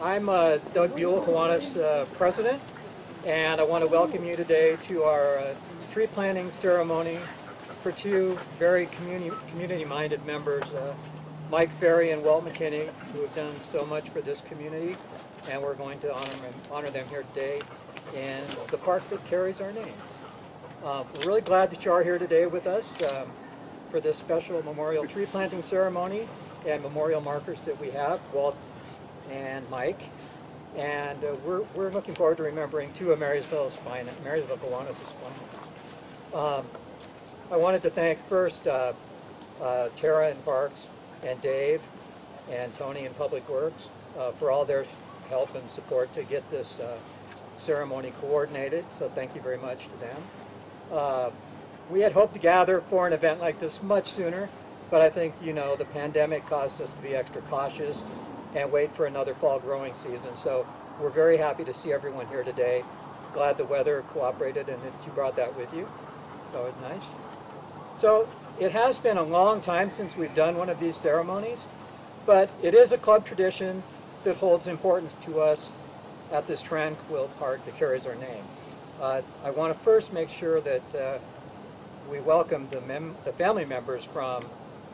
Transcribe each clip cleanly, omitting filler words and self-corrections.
I'm Doug Buell, Kiwanis President, and I want to welcome you today to our tree planting ceremony for two very community-minded members, Mike Ferri and Walt McKinney, who have done so much for this community, and we're going to honor them here today in the park that carries our name. We're really glad that you are here today with us for this special memorial tree planting ceremony and memorial markers that we have, Walt and Mike. And we're looking forward to remembering two of Marysville Kiwanis' finest. I wanted to thank first Tara in Parks and Dave and Tony in Public Works for all their help and support to get this ceremony coordinated, so thank you very much to them. We had hoped to gather for an event like this much sooner, but I think, you know, the pandemic caused us to be extra cautious and wait for another fall growing season. So we're very happy to see everyone here today. Glad the weather cooperated and that you brought that with you. So it's nice. So it has been a long time since we've done one of these ceremonies, but it is a club tradition that holds importance to us at this tranquil park that carries our name. I want to first make sure that we welcome the family members from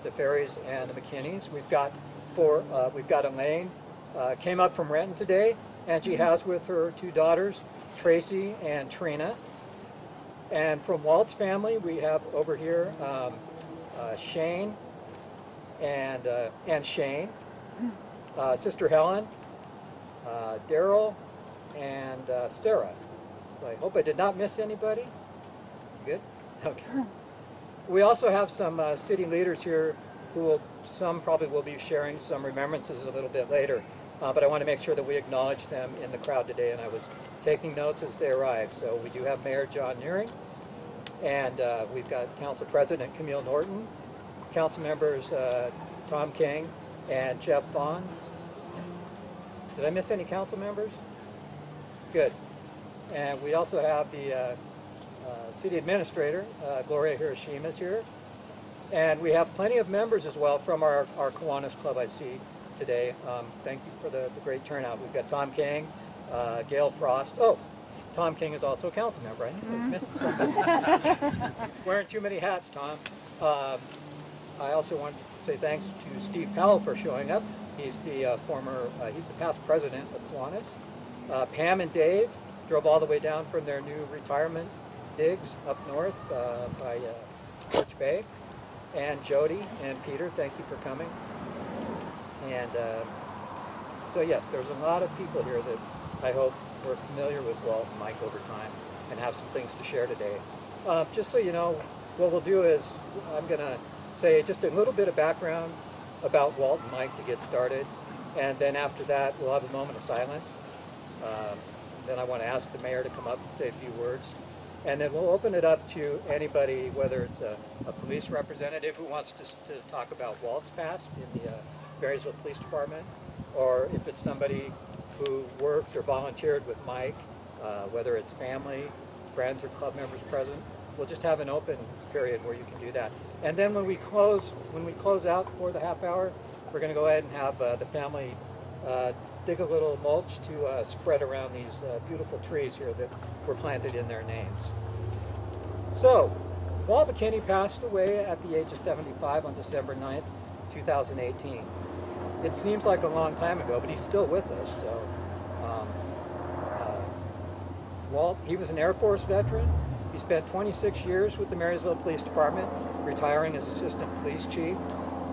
the Ferris and the McKinneys. We've got Elaine, came up from Renton today, and she has with her two daughters, Tracy and Trina. And from Walt's family, we have over here Shane and Shane, Sister Helen, Daryl, and Sarah. So I hope I did not miss anybody. Good? Okay. We also have some city leaders here who some probably will be sharing some remembrances a little bit later, but I want to make sure that we acknowledge them in the crowd today, and I was taking notes as they arrived. So we do have Mayor John Nearing, and we've got Council President Camille Norton, Council members Tom King and Jeff Vaughn. Did I miss any council members? Good. And we also have the City Administrator, Gloria Hiroshima, is here. And we have plenty of members as well from our Kiwanis Club I see today. Thank you for the great turnout. We've got Tom King, Gail Frost. Oh, Tom King is also a council member. I was missing something. Wearing too many hats, Tom. I also want to say thanks to Steve Powell for showing up. He's the he's the past president of Kiwanis. Pam and Dave drove all the way down from their new retirement digs up north by Birch Bay. And Jody and Peter, thank you for coming. And so yes, there's a lot of people here that I hope were familiar with Walt and Mike over time and have some things to share today. Just so you know, what we'll do is I'm going to say just a little bit of background about Walt and Mike to get started, and then after that we'll have a moment of silence. Then I want to ask the mayor to come up and say a few words. And then we'll open it up to anybody, whether it's a police representative who wants to talk about Walt's past in the Marysville Police Department, or if it's somebody who worked or volunteered with Mike, whether it's family, friends, or club members present. We'll just have an open period where you can do that. And then when we close out for the half hour, we're going to go ahead and have the family dig a little mulch to spread around these beautiful trees here that were planted in their names. So, Walt McKinney passed away at the age of 75 on December 9th, 2018. It seems like a long time ago, but he's still with us. So, Walt, he was an Air Force veteran. He spent 26 years with the Marysville Police Department, retiring as Assistant Police Chief.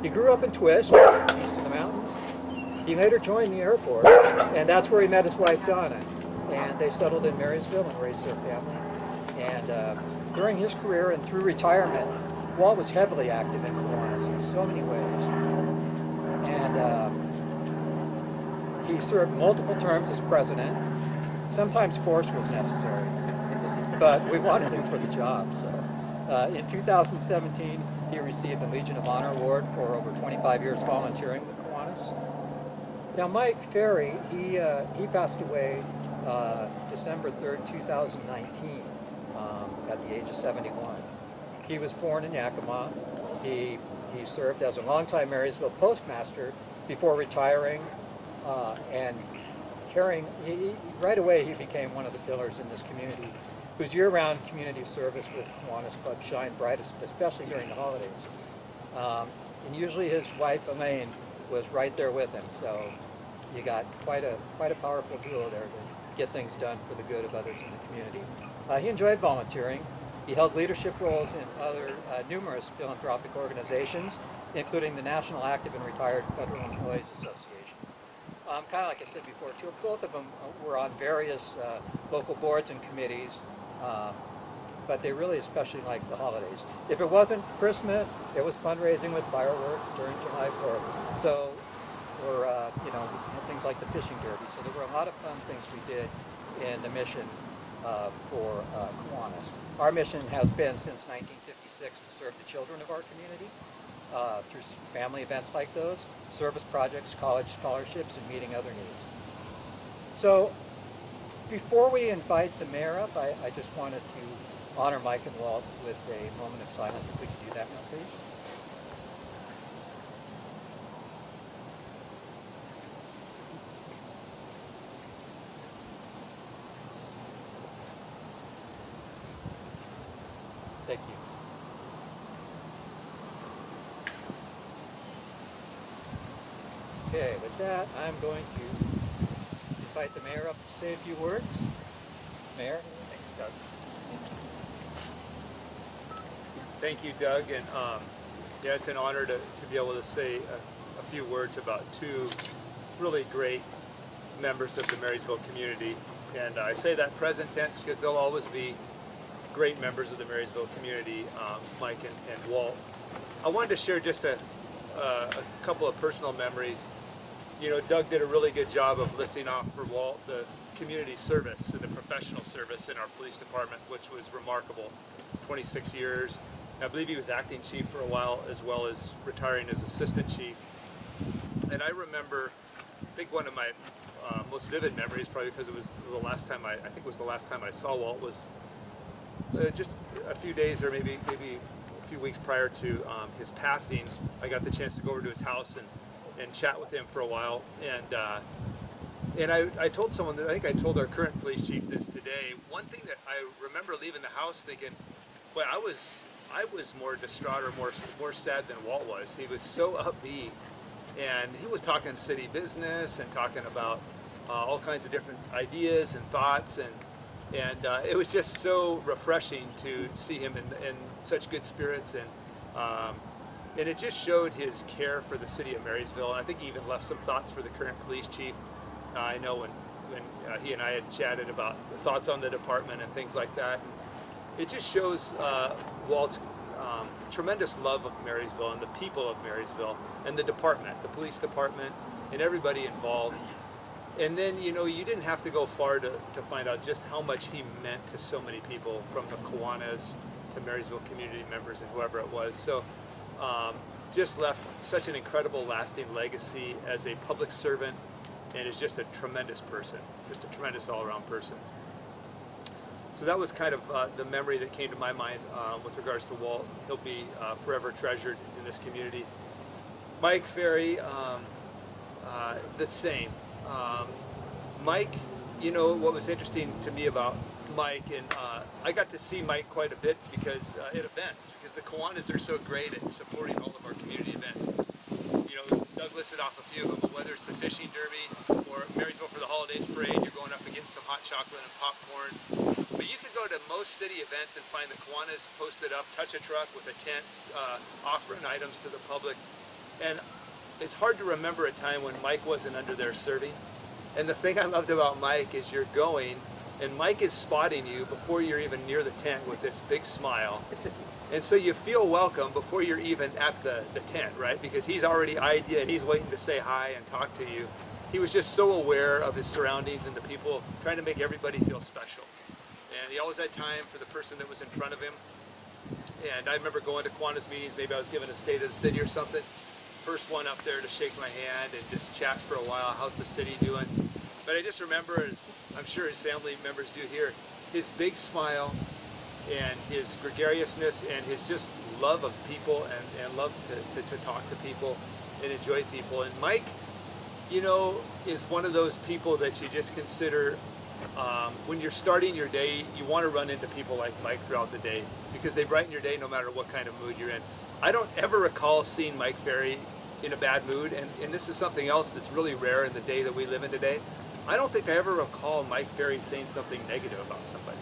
He grew up in Twist, east of the mountains. He later joined the Air Force, and that's where he met his wife, Donna. And they settled in Marysville and raised their family. And during his career and through retirement, Walt was heavily active in Kiwanis in so many ways. And he served multiple terms as president. Sometimes force was necessary, but we wanted him for the job. So in 2017, he received the Legion of Honor Award for over 25 years volunteering with Kiwanis. Now, Mike Ferri, he passed away December 3rd, 2019, at the age of 71. He was born in Yakima. He served as a longtime Marysville postmaster before retiring and caring, right away he became one of the pillars in this community, whose year-round community service with Kiwanis Club shined brightest, especially during the holidays. And usually his wife Elaine was right there with him, so you got quite a powerful duo there to get things done for the good of others in the community. He enjoyed volunteering. He held leadership roles in other numerous philanthropic organizations, including the National Active and Retired Federal Employees Association. Kind of like I said before, too, both of them were on various local boards and committees, but they really especially liked the holidays. If it wasn't Christmas, it was fundraising with fireworks during July 4th. So, or you know, things like the fishing derby. So there were a lot of fun things we did in the mission for Kiwanis. Our mission has been since 1956 to serve the children of our community through family events like those, service projects, college scholarships, and meeting other needs. So before we invite the mayor up, I just wanted to honor Mike and Walt with a moment of silence. If we could do that now, please. Thank you. Okay, with that, I'm going to invite the mayor up to say a few words. Mayor? Thank you, Doug. Thank you, Doug, and yeah, it's an honor to be able to say a few words about two really great members of the Marysville community. And I say that present tense because they'll always be great members of the Marysville community, Mike and Walt. I wanted to share just a couple of personal memories. You know, Doug did a really good job of listing off for Walt the community service and the professional service in our police department, which was remarkable. 26 years. I believe he was acting chief for a while, as well as retiring as assistant chief. And I remember, I think one of my most vivid memories, probably because it was the last time I think it was the last time I saw Walt, was just a few days or maybe a few weeks prior to his passing. I got the chance to go over to his house and chat with him for a while. And I told someone, that I think I told our current police chief this today, one thing that I remember leaving the house thinking, boy, I was more distraught or more sad than Walt was. He was so upbeat, and he was talking city business and talking about all kinds of different ideas and thoughts, and it was just so refreshing to see him in such good spirits, and it just showed his care for the city of Marysville. And I think he even left some thoughts for the current police chief. I know when he and I had chatted about the thoughts on the department and things like that. And it just shows Walt's tremendous love of Marysville and the people of Marysville and the department, the police department, and everybody involved. And then, you know, you didn't have to go far to find out just how much he meant to so many people, from the Kiwanis to Marysville community members and whoever it was. So just left such an incredible lasting legacy as a public servant, and is just a tremendous person, just a tremendous all-around person. So that was kind of the memory that came to my mind with regards to Walt. He'll be forever treasured in this community. Mike, Ferri, the same. Mike, you know, what was interesting to me about Mike, and I got to see Mike quite a bit because at events, because the Kiwanis are so great at supporting all of our community events. You know, Doug listed off a few of them, but whether it's the fishing derby or Marysville for the Holidays Parade, you're going up and getting some hot chocolate and popcorn. But you could go to most city events and find the Kiwanis posted up, touch a truck with a tent, offering items to the public. And it's hard to remember a time when Mike wasn't under there serving. And the thing I loved about Mike is you're going, and Mike is spotting you before you're even near the tent with this big smile. And so you feel welcome before you're even at the tent, right? Because he's already eyed you and he's waiting to say hi and talk to you. He was just so aware of his surroundings and the people, trying to make everybody feel special. And he always had time for the person that was in front of him. And I remember going to Kiwanis meetings, maybe I was given a state of the city or something. First one up there to shake my hand and just chat for a while. How's the city doing? But I just remember, as I'm sure his family members do here, his big smile and his gregariousness and his just love of people and love to talk to people and enjoy people. And Mike, you know, is one of those people that you just consider, when you're starting your day, you want to run into people like Mike throughout the day because they brighten your day no matter what kind of mood you're in. I don't ever recall seeing Mike Ferri in a bad mood, and this is something else that's really rare in the day that we live in today. I don't think I ever recall Mike Ferri saying something negative about somebody.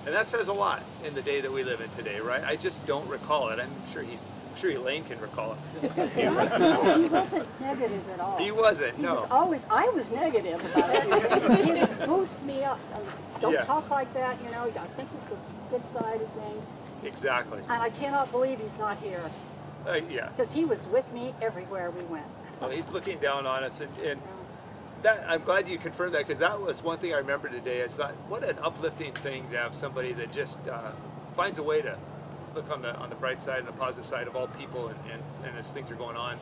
And that says a lot in the day that we live in today, right? I just don't recall it. I'm sure Elaine can recall it. No, he wasn't negative at all. He wasn't, He no. was always, I was negative about it. He would boost me up. Don't Yes. talk like that, you know, you gotta think of the good side of things. Exactly. And I cannot believe he's not here, Yeah. because he was with me everywhere we went. Well, he's looking down on us, and that, I'm glad you confirmed that, because that was one thing I remember today. Is that what an uplifting thing to have somebody that just finds a way to look on the bright side and the positive side of all people, and as things are going on.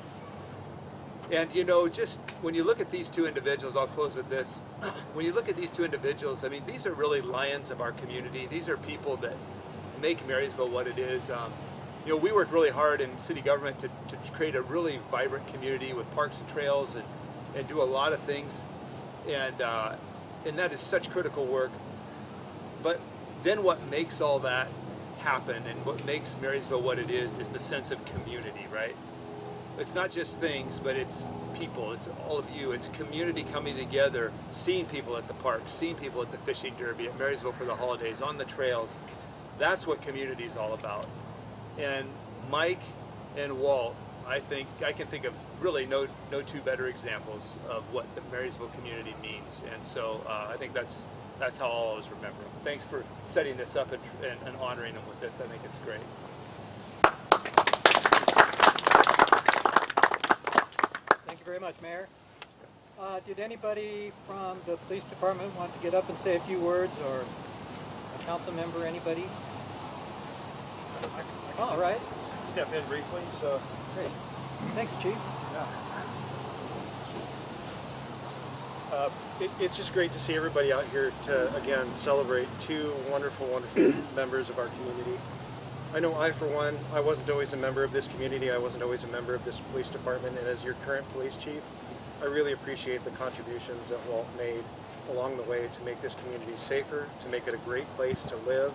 And you know, just when you look at these two individuals, I'll close with this. When you look at these two individuals, I mean, these are really lions of our community. These are people that make Marysville what it is. You know, we work really hard in city government to create a really vibrant community with parks and trails and do a lot of things. And that is such critical work. But then what makes all that happen and what makes Marysville what it is the sense of community, right? It's not just things, but it's people, it's all of you, it's community coming together, seeing people at the park, seeing people at the fishing derby, at Marysville for the holidays, on the trails. That's what community is all about. And Mike and Walt, I think, I can think of really no two better examples of what the Marysville community means. And so I think that's how I'll always remember them. Thanks for setting this up and honoring them with this. I think it's great. Thank you very much, Mayor. Did anybody from the police department want to get up and say a few words, or a council member, anybody? All right. Step in briefly, so. Great. Thank you, Chief. It's just great to see everybody out here to, again, celebrate two wonderful, wonderful members of our community. I know I, for one, I wasn't always a member of this community. I wasn't always a member of this police department. And as your current police chief, I really appreciate the contributions that Walt made along the way to make this community safer, to make it a great place to live,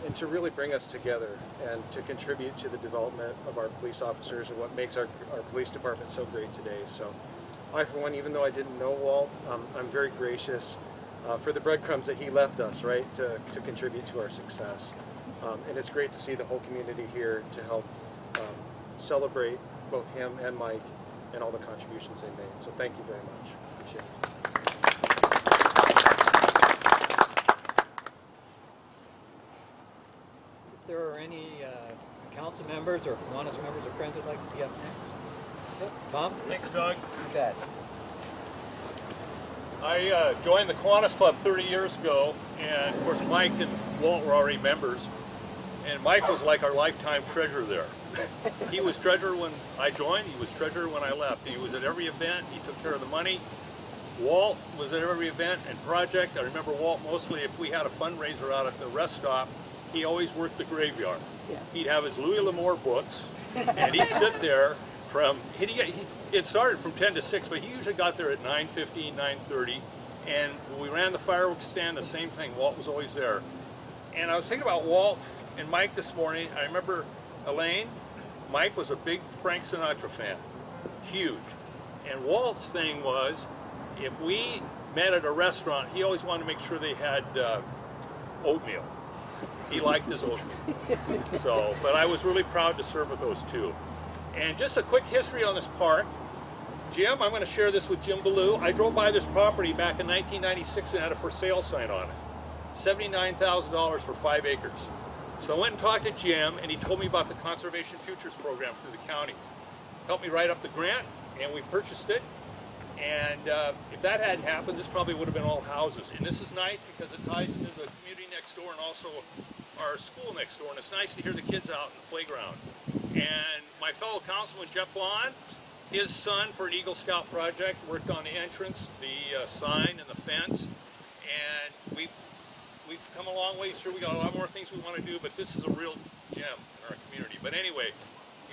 and to really bring us together and to contribute to the development of our police officers and what makes our police department so great today. So I, for one, even though I didn't know Walt, I'm very gracious for the breadcrumbs that he left us, right, to contribute to our success. And it's great to see the whole community here to help celebrate both him and Mike and all the contributions they made. So thank you very much. Appreciate it. If there are any council members or Kiwanis members or friends that'd like to be up next. Yep. Tom? Thanks, Doug. You bet. I joined the Kiwanis Club 30 years ago, and of course Mike and Walt were already members. And Mike was like our lifetime treasurer there. He was treasurer when I joined, he was treasurer when I left. He was at every event, he took care of the money. Walt was at every event and project. I remember Walt mostly if we had a fundraiser out at the rest stop, he always worked the graveyard. Yeah. He'd have his Louis L'Amour books, and he'd sit there from, it started from 10 to 6, but he usually got there at 9:15, 9:30, and when we ran the fireworks stand, the same thing, Walt was always there. And I was thinking about Walt and Mike this morning. I remember Elaine, Mike was a big Frank Sinatra fan, huge. And Walt's thing was, if we met at a restaurant, he always wanted to make sure they had oatmeal. He liked his oatmeal. So, but I was really proud to serve with those two. And just a quick history on this park. Jim, I'm going to share this with Jim Ballou. I drove by this property back in 1996 and had a for sale sign on it. $79,000 for 5 acres. So I went and talked to Jim, and he told me about the Conservation Futures Program through the county. Helped me write up the grant, and we purchased it. And if that hadn't happened, this probably would have been all houses. And this is nice because it ties into the community next door and also our school next door. And it's nice to hear the kids out in the playground. And my fellow councilman, Jeff Vaughn, his son for an Eagle Scout project, worked on the entrance, the sign, and the fence. And we've come a long way. Sure, we got a lot more things we want to do, but this is a real gem in our community. But anyway,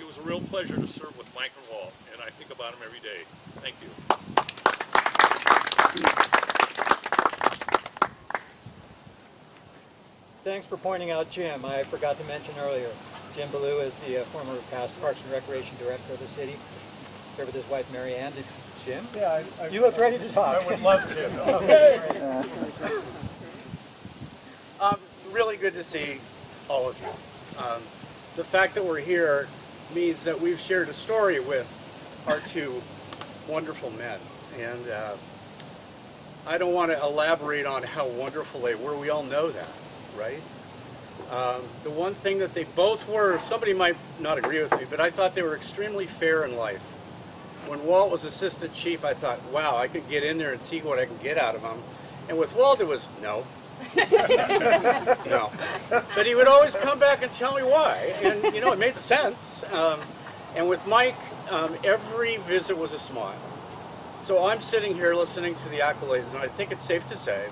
it was a real pleasure to serve with Mike and Walt, and I think about them every day. Thank you. Thanks for pointing out Jim. I forgot to mention earlier. Jim Ballou is the former past Parks and Recreation Director of the city. Here with his wife Mary Ann. Jim? Yeah, You look ready to talk. I would love to. Okay. Really good to see all of you. The fact that we're here means that we've shared a story with our two wonderful men. And I don't want to elaborate on how wonderful they were. We all know that, right? The one thing that they both were, somebody might not agree with me, but I thought they were extremely fair in life. When Walt was assistant chief, I thought, wow, I could get in there and see what I can get out of him. And with Walt, it was, no. No. But he would always come back and tell me why. And, you know, it made sense. And with Mike, every visit was a smile. So I'm sitting here listening to the accolades, and I think it's safe to say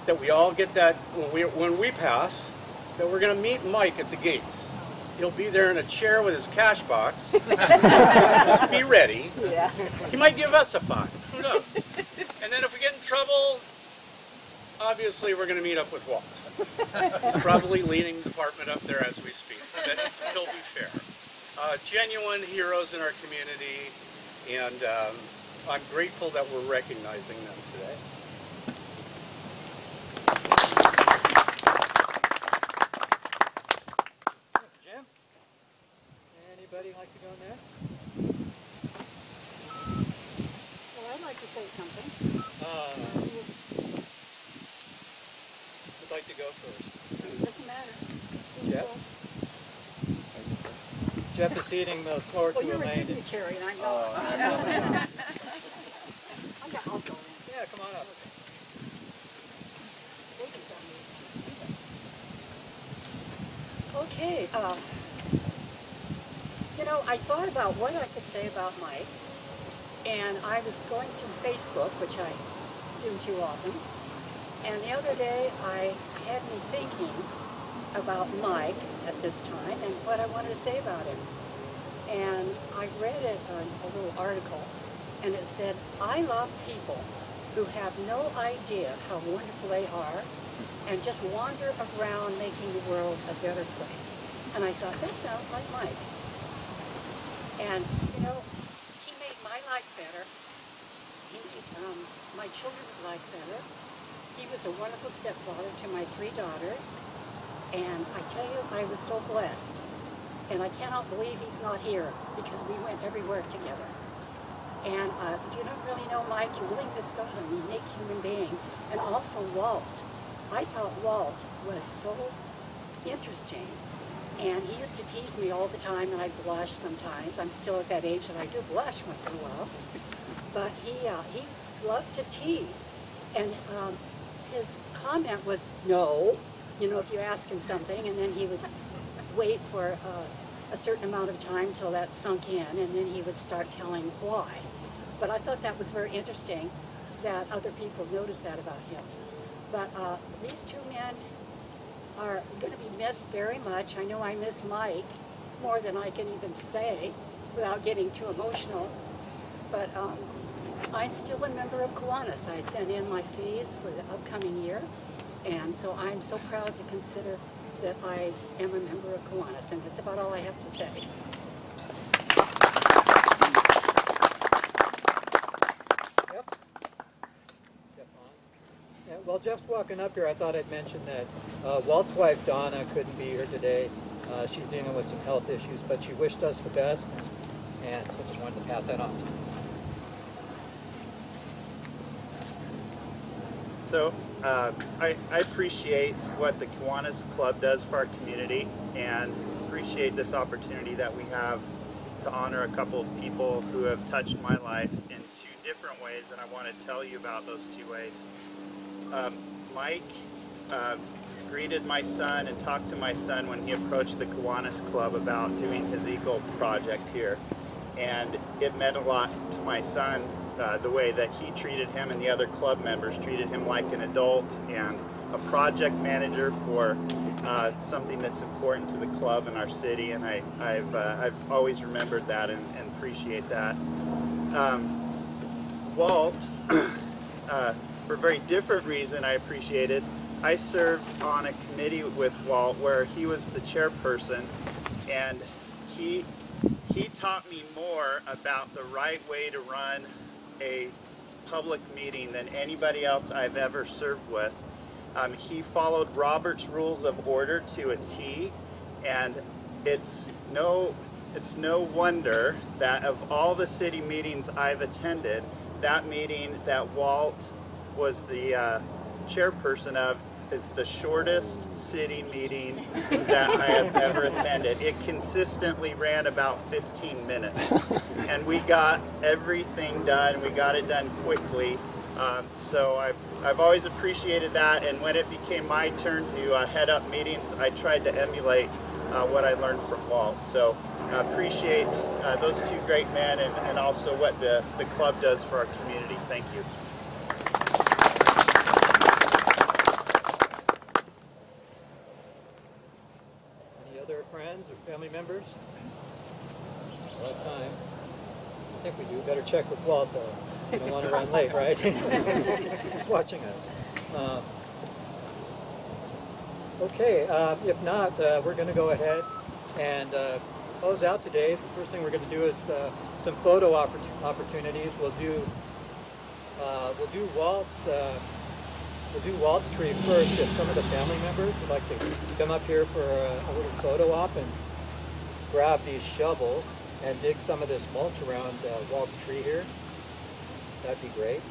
that we all get that, when we pass, that we're going to meet Mike at the gates. He'll be there in a chair with his cash box. Just be ready. Yeah. He might give us a $5. Who knows? And then if we get in trouble, obviously we're going to meet up with Walt. He's probably leading the department up there as we speak. But he'll be fair. Genuine heroes in our community, and I'm grateful that we're recognizing them today. Jim? Anybody like to go next? Well, I'd like to say something. Who'd like to go first? Doesn't matter. Jeff? Jeff is ceding the floor Well, to you're a Elaine. dignitary, and I know. I'll go in. Yeah, come on up. Ladies on me. Okay. You know, I thought about what I could say about Mike, and I was going through Facebook, which I do too often, and the other day I had me thinking about Mike at this time and what I wanted to say about him. And I read a little article, and it said, I love people who have no idea how wonderful they are and just wander around making the world a better place. And I thought, that sounds like Mike. And, you know, he made my life better. He made my children's life better. He was a wonderful stepfather to my 3 daughters. And I tell you, I was so blessed. And I cannot believe he's not here, because we went everywhere together. And if you don't really know Mike, you really missed out on a unique human being. And also Walt. I thought Walt was so interesting. And he used to tease me all the time, and I'd blush sometimes. I'm still at that age that I do blush once in a while. But he loved to tease. And his comment was, no. You know, if you ask him something, and then he would wait for a certain amount of time till that sunk in, and then he would start telling why. But I thought that was very interesting that other people noticed that about him. But these 2 men are going to be missed very much. I know I miss Mike more than I can even say without getting too emotional. But I'm still a member of Kiwanis. I sent in my fees for the upcoming year. And so I'm so proud to consider that I am a member of Kiwanis, and that's about all I have to say. Jeff? Jeff on? Yeah, while Jeff's walking up here, I thought I'd mention that Walt's wife, Donna, couldn't be here today. She's dealing with some health issues, but she wished us the best, and so just wanted to pass that on to you. So I appreciate what the Kiwanis Club does for our community, and appreciate this opportunity that we have to honor a couple of people who have touched my life in 2 different ways, and I want to tell you about those 2 ways. Mike greeted my son and talked to my son when he approached the Kiwanis Club about doing his Eagle project here, and it meant a lot to my son. The way that he treated him and the other club members treated him like an adult and a project manager for something that's important to the club and our city, and I've always remembered that and appreciate that. Walt, for a very different reason I appreciated. I served on a committee with Walt where he was the chairperson, and he taught me more about the right way to run a public meeting than anybody else I've ever served with. He followed Robert's Rules of Order to a T, and it's no wonder that of all the city meetings I've attended, that meeting that Walt was the chairperson of is the shortest city meeting that I have ever attended. It consistently ran about 15 minutes, and we got everything done. We got it done quickly. So I've always appreciated that, and when it became my turn to head up meetings, I tried to emulate what I learned from Walt. So I appreciate those two great men, and also what the club does for our community. Thank you. Any other friends or family members? We'll have time. I think we do. Better check with Walt, though. You don't want to run late, right? He's watching us. Okay, if not, we're going to go ahead and close out today. The first thing we're going to do is some photo opportunities. We'll do Walt's tree first. If some of the family members would like to come up here for a little photo op and grab these shovels and dig some of this mulch around Walt's tree here, that'd be great.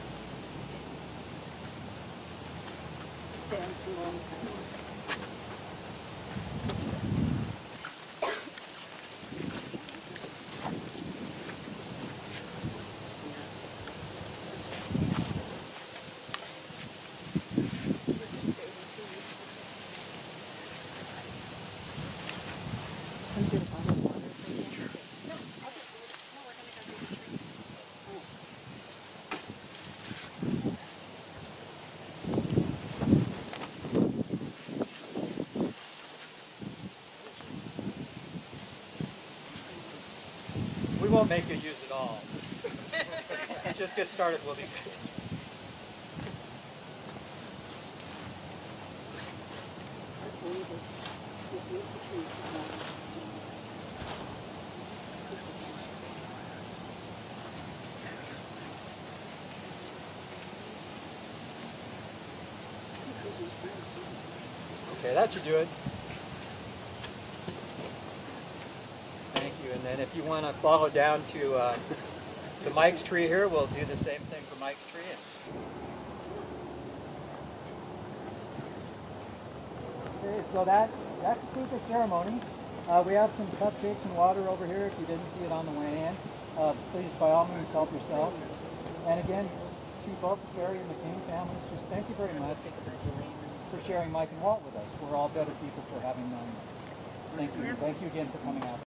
We won't make you use it all. Just get started, we'll be good. Okay, that should do it. Thank you. And then if you want to follow down to Mike's tree here, we'll do the same thing for Mike's tree. Okay, so that concludes the ceremony. We have some cupcakes and water over here if you didn't see it on the way in. Please, by all means, help yourself. And again, to both the Ferri and McKinney families, just thank you very much for sharing Mike and Walt with us. We're all better people for having them. Thank you. Thank you again for coming out.